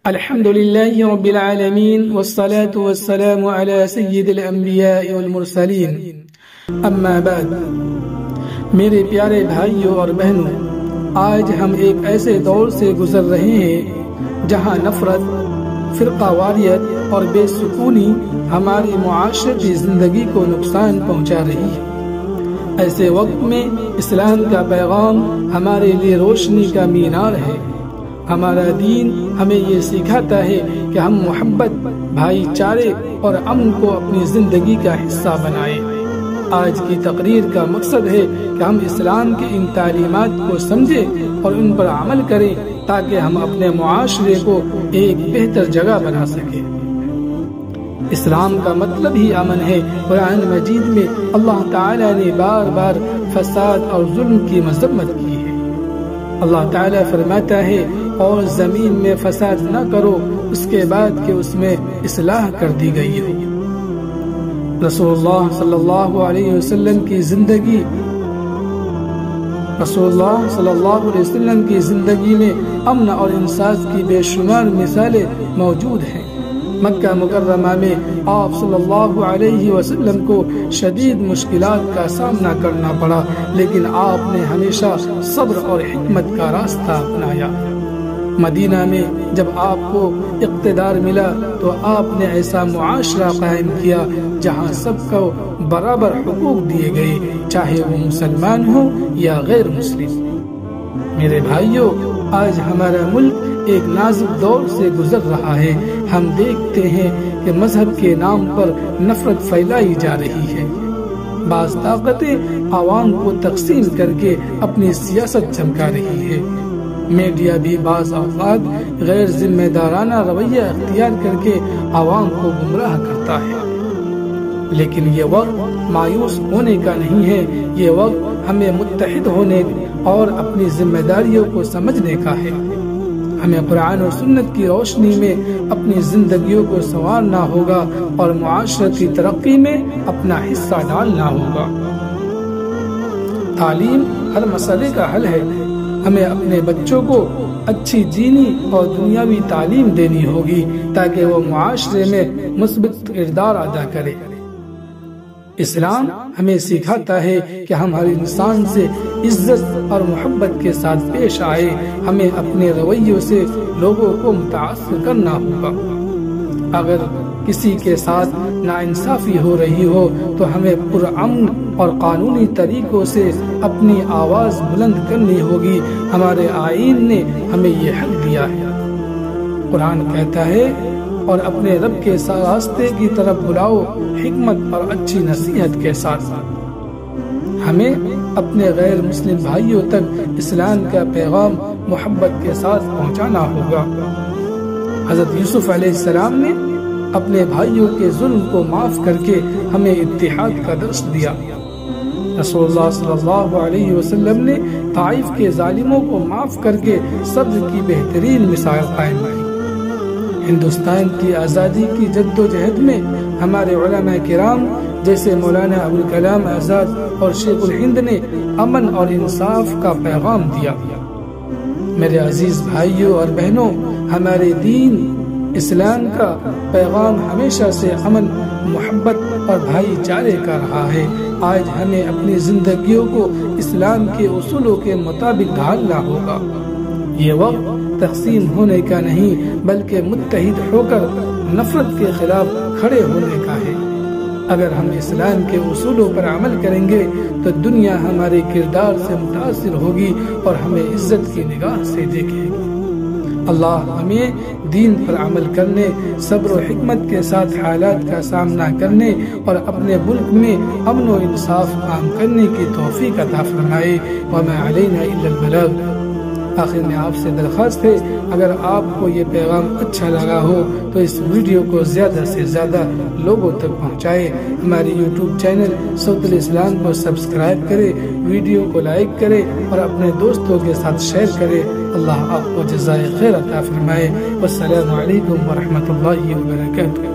الحمد لله رب العالمين والصلاة والسلام على سيد الأنبياء والمرسلين اما بعد میرے پیارے بھائیوں اور بہنوں، آج ہم ایک ایسے دور سے گزر رہے ہیں جہاں نفرت، فرقہ واریت اور بے سکونی ہماری معاشرتی زندگی کو نقصان پہنچا رہی ہے۔ ایسے وقت میں اسلام کا پیغام ہمارے لیے روشنی کا مینار ہے۔ ہمارا دین ہمیں یہ سکھاتا ہے کہ ہم محبت، بھائی چارے اور امن کو اپنی زندگی کا حصہ بنائیں۔ آج کی تقریر کا مقصد ہے کہ ہم اسلام کی ان تعلیمات کو سمجھیں اور ان پر عمل کریں تاکہ ہم اپنے معاشرے کو ایک بہتر جگہ بنا سکیں۔ اسلام کا مطلب ہی امن ہے۔ قرآن مجید میں اللہ تعالی نے بار بار فساد اور ظلم کی مذمت کی ہے۔ اللہ تعالی فرماتا ہے، اور زمین میں فساد نہ کرو اس کے بعد کہ اس میں اصلاح کر دی گئی ہو۔ رسول اللہ صلی اللہ علیہ وسلم کی زندگی میں امن اور انصاف کی بے شمار مثالیں موجود ہیں۔ مکہ مکرمہ میں آپ صلی اللہ علیہ وسلم کو شدید مشکلات کا سامنا کرنا پڑا، لیکن آپ نے ہمیشہ صبر اور حکمت کا راستہ اپنایا۔ مدینہ میں جب آپ کو اقتدار ملا تو آپ نے ایسا معاشرہ قائم کیا جہاں سب کو برابر حقوق دیے گئے، چاہے وہ مسلمان ہو یا غیر مسلم۔ میرے بھائیوں، آج ہمارا ملک ایک نازک دور سے گزر رہا ہے۔ ہم دیکھتے ہیں کہ مذہب کے نام پر نفرت پھیلائی جا رہی ہے۔ بعض طاقتیں عوام کو تقسیم کر کے اپنی سیاست چمکا رہی ہے۔ میڈیا بھی بعض اوقات غیر ذمہ دارانہ رویہ اختیار کر کے عوام کو گمراہ کرتا ہے۔ لیکن یہ وقت مایوس ہونے کا نہیں ہے، یہ وقت ہمیں متحد ہونے اور اپنی ذمہ داریوں کو سمجھنے کا ہے۔ ہمیں قرآن و سنت کی روشنی میں اپنی زندگیوں کو سنوارنا ہوگا اور معاشرت کی ترقی میں اپنا حصہ ڈالنا ہوگا۔ تعلیم ہر مسئلے کا حل ہے۔ ہمیں اپنے بچوں کو اچھی دینی اور دنیاوی تعلیم دینی ہوگی تاکہ وہ معاشرے میں مثبت کردار ادا کرے۔ اسلام ہمیں سکھاتا ہے کہ ہم ہر انسان سے عزت اور محبت کے ساتھ پیش آئے۔ ہمیں اپنے رویوں سے لوگوں کو متاثر کرنا ہوگا۔ اگر کسی کے ساتھ ناانصافی ہو رہی ہو تو ہمیں پرامن اور قانونی طریقوں سے اپنی آواز بلند کرنی ہوگی۔ ہمارے آئین نے ہمیں یہ حق دیا ہے۔ قرآن کہتا ہے، اور اپنے رب کے راستے کی طرف بلاؤ حکمت اور اچھی نصیحت کے ساتھ۔ ہمیں اپنے غیر مسلم بھائیوں تک اسلام کا پیغام محبت کے ساتھ پہنچانا ہوگا۔ حضرت یوسف علیہ السلام نے اپنے بھائیوں کے ظلم کو معاف کر کے ہمیں اتحاد کا درس دیا۔ رسول اللہ صلی اللہ علیہ وسلم نے طائف کے ظالموں کو معاف کر کے صبر کی بہترین مثال قائم کی۔ ہندوستان کی آزادی کی جد و جہد میں ہمارے علماء کرام جیسے مولانا ابوالکلام آزاد اور شیخ الہند نے امن اور انصاف کا پیغام دیا۔ میرے عزیز بھائیوں اور بہنوں، ہمارے دین اسلام کا پیغام ہمیشہ سے امن، محبت اور بھائی چارے کا رہا ہے۔ آج ہمیں اپنی زندگیوں کو اسلام کے اصولوں کے مطابق ڈھالنا ہوگا۔ یہ وقت تقسیم ہونے کا نہیں بلکہ متحد ہو کر نفرت کے خلاف کھڑے ہونے کا ہے۔ اگر ہم اسلام کے اصولوں پر عمل کریں گے تو دنیا ہمارے کردار سے متاثر ہوگی اور ہمیں عزت کی نگاہ سے دیکھے گی۔ اللہ ہمیں دین پر عمل کرنے، صبر و حکمت کے ساتھ حالات کا سامنا کرنے اور اپنے ملک میں امن و انصاف قائم کرنے کی توفیق عطا فرمائے۔ وما علینا الا البلاغ۔ آخر میں آپ سے درخواست ہے، اگر آپ کو یہ پیغام اچھا لگا ہو تو اس ویڈیو کو زیادہ سے زیادہ لوگوں تک پہنچائے۔ ہماری یوٹیوب چینل صوت الاسلام کو سبسکرائب کرے، ویڈیو کو لائک کرے اور اپنے دوستوں کے ساتھ شیئر کرے۔ اللہ آپ کو جزائے خیر عطا فرمائے۔ والسلام علیکم ورحمۃ اللہ وبرکاتہ۔